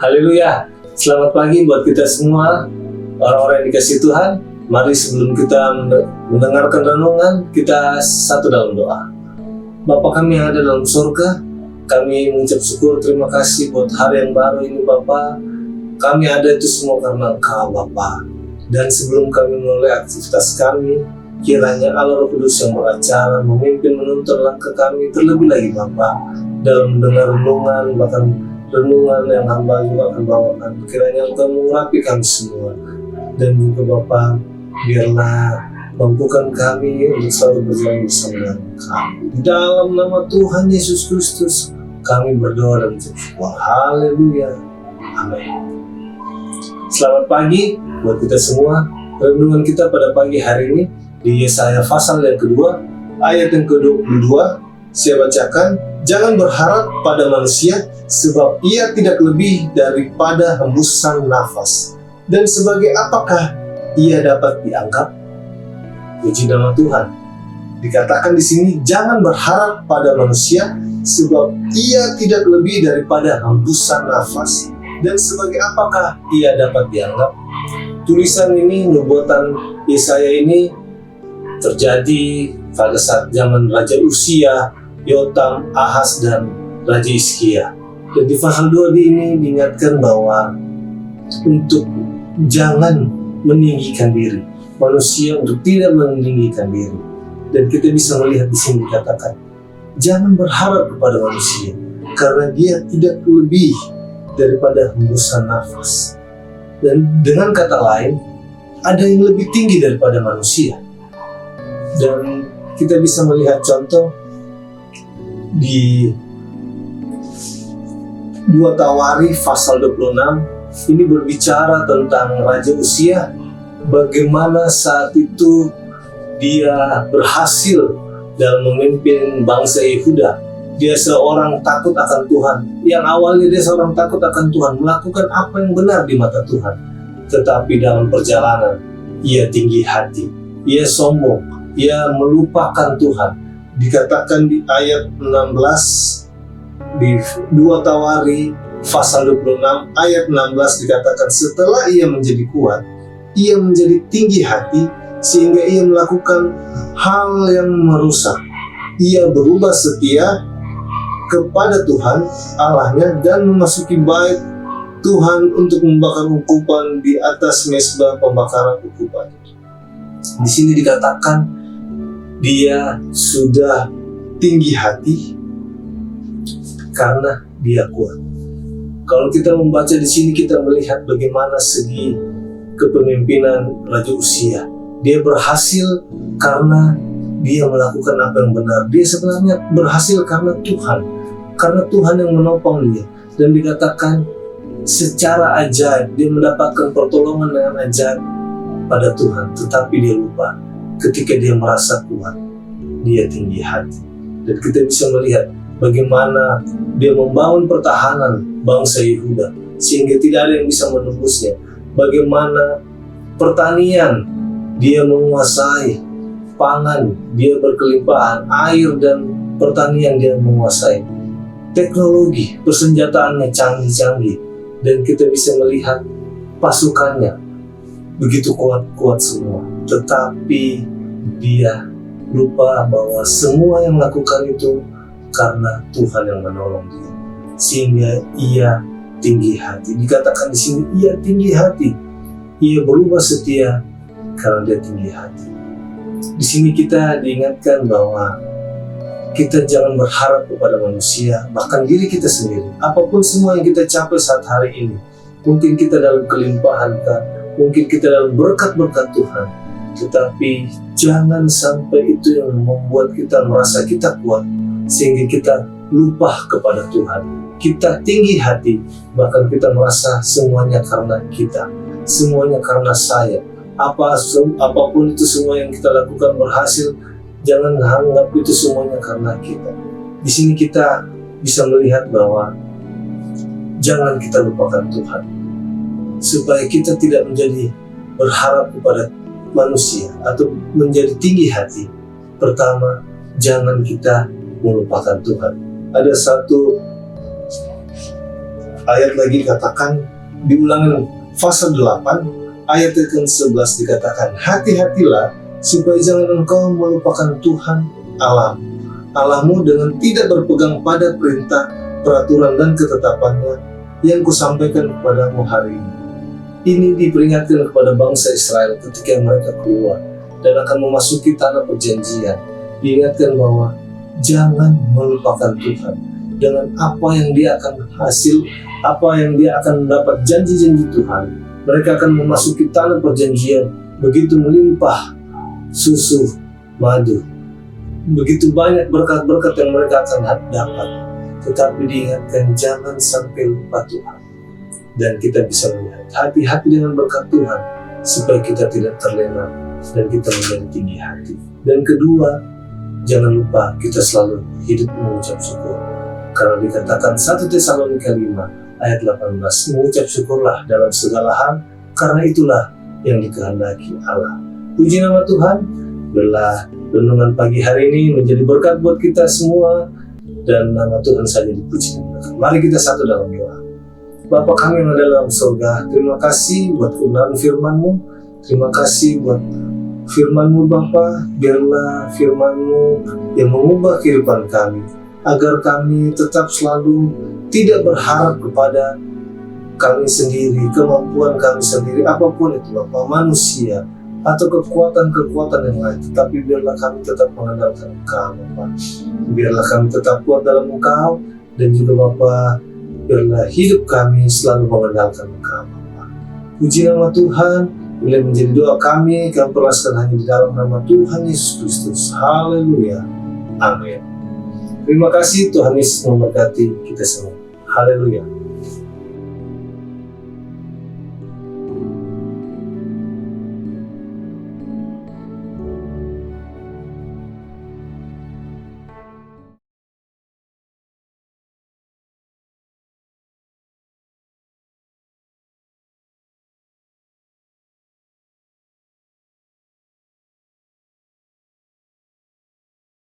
Haleluya. Selamat pagi buat kita semua, orang-orang yang dikasihi Tuhan. Mari sebelum kita mendengarkan renungan, kita satu dalam doa. Bapa kami yang ada dalam surga, kami mengucap syukur, terima kasih buat hari yang baru ini Bapa. Kami ada itu semua karena Engkau Bapa. Dan sebelum kami mulai aktivitas kami, kiranya Allah Roh Kudus yang mengacara, memimpin, menuntun langkah kami terlebih lagi Bapa dalam mendengar renungan, bahkan renungan yang hamba juga akan bawakan. Kiranya Engkau mengurapi kami semua, dan juga Bapa, biarlah mampukan kami untuk selalu berjalan bersama dengan Engkau. Di dalam nama Tuhan Yesus Kristus, kami berdoa dan bersyukur. Haleluya. Amin. Selamat pagi buat kita semua. Renungan kita pada pagi hari ini di Yesaya pasal yang kedua, ayat yang ke-22. Saya bacakan, jangan berharap pada manusia, sebab ia tidak lebih daripada hembusan nafas. Dan sebagai apakah ia dapat dianggap? Puji nama Tuhan. Dikatakan di sini, jangan berharap pada manusia, sebab ia tidak lebih daripada hembusan nafas. Dan sebagai apakah ia dapat dianggap? Tulisan ini, nubuatan Yesaya ini terjadi pada saat zaman Raja Uzia, Yotam, Ahaz, dan Raja Hizkia. Dan di pasal 2 ini diingatkan bahwa untuk jangan meninggikan diri, manusia untuk tidak meninggikan diri. Dan kita bisa melihat di sini dikatakan, jangan berharap kepada manusia, karena dia tidak lebih daripada hembusan nafas. Dan dengan kata lain, ada yang lebih tinggi daripada manusia. Dan kita bisa melihat contoh di 2 Tawari pasal 26. Ini berbicara tentang Raja Uzia, bagaimana saat itu dia berhasil dalam memimpin bangsa Yehuda. Dia seorang takut akan Tuhan. Yang awalnya dia seorang takut akan Tuhan, melakukan apa yang benar di mata Tuhan. Tetapi dalam perjalanan, ia tinggi hati, ia sombong, ia melupakan Tuhan. Dikatakan di ayat 16 di 2 Tawari pasal 26 ayat 16 dikatakan, setelah ia menjadi kuat, ia menjadi tinggi hati sehingga ia melakukan hal yang merusak. Ia berubah setia kepada Tuhan Allahnya dan memasuki bait Tuhan untuk membakar ukupan di atas mezbah pembakaran ukupan. Di sini dikatakan dia sudah tinggi hati karena dia kuat. Kalau kita membaca di sini, kita melihat bagaimana segi kepemimpinan Raja Uzia. Dia berhasil karena dia melakukan apa yang benar. Dia sebenarnya berhasil karena Tuhan yang menopang dia. Dan dikatakan secara ajaib dia mendapatkan pertolongan dengan ajaib pada Tuhan. Tetapi dia lupa, ketika dia merasa kuat, dia tinggi hati. Dan kita bisa melihat bagaimana dia membangun pertahanan bangsa Yehuda sehingga tidak ada yang bisa menembusnya. Bagaimana pertanian, dia menguasai pangan, dia berkelimpahan air dan pertanian dia menguasai. Teknologi, persenjataannya canggih-canggih, dan kita bisa melihat pasukannya begitu kuat-kuat semua. Tetapi dia lupa bahwa semua yang melakukan itu karena Tuhan yang menolong dia, sehingga ia tinggi hati. Dikatakan di sini, ia tinggi hati, ia berubah setia karena dia tinggi hati. Di sini kita diingatkan bahwa kita jangan berharap kepada manusia, bahkan diri kita sendiri. Apapun semua yang kita capai saat hari ini, mungkin kita dalam kelimpahan kan, mungkin kita dalam berkat-berkat Tuhan, tetapi jangan sampai itu yang membuat kita merasa kita kuat, sehingga kita lupa kepada Tuhan. Kita tinggi hati, bahkan kita merasa semuanya karena kita, semuanya karena saya. Apapun itu semua yang kita lakukan berhasil, jangan anggap itu semuanya karena kita. Di sini kita bisa melihat bahwa jangan kita lupakan Tuhan, supaya kita tidak menjadi berharap kepada manusia atau menjadi tinggi hati. Pertama, jangan kita melupakan Tuhan. Ada satu ayat lagi katakan di Ulangan pasal 8 ayat yang ke-11 dikatakan, hati-hatilah supaya jangan engkau melupakan Tuhan Allahmu dengan tidak berpegang pada perintah, peraturan dan ketetapannya yang kusampaikan kepadamu hari ini. Ini diperingatkan kepada bangsa Israel ketika mereka keluar dan akan memasuki tanah perjanjian. Diingatkan bahwa jangan melupakan Tuhan dengan apa yang dia akan hasil, apa yang dia akan mendapat janji-janji Tuhan. Mereka akan memasuki tanah perjanjian begitu melimpah susu, madu. Begitu banyak berkat-berkat yang mereka akan dapat. Tetapi diingatkan jangan sampai lupa Tuhan. Dan kita bisa melihat hati-hati dengan berkat Tuhan supaya kita tidak terlena dan kita menjadi tinggi hati. Dan kedua, jangan lupa kita selalu hidup mengucap syukur. Karena dikatakan 1 Tesalonika 5 ayat 18, mengucap syukurlah dalam segala hal, karena itulah yang dikehendaki Allah. Puji nama Tuhan. Biarlah renungan pagi hari ini menjadi berkat buat kita semua dan nama Tuhan saja dipuji. Mari kita satu dalam doa. Bapa kami yang ada dalam surga, terima kasih buat kebenaran firman-Mu. Terima kasih buat firman-Mu Bapa. Biarlah firman-Mu yang mengubah kehidupan kami, agar kami tetap selalu tidak berharap kepada kami sendiri, kemampuan kami sendiri, apapun itu Bapa, manusia atau kekuatan-kekuatan yang lain, tetapi biarlah kami tetap mengandalkan Engkau Bapa. Biarlah kami tetap kuat dalam Engkau, dan juga Bapa, biarlah hidup kami selalu mengandalkan Engkau Bapa. Puji nama Tuhan. Bila menjadi doa kami perlaskan hanya di dalam nama Tuhan Yesus Kristus. Haleluya. Amin. Terima kasih, Tuhan Yesus memberkati kita semua. Haleluya.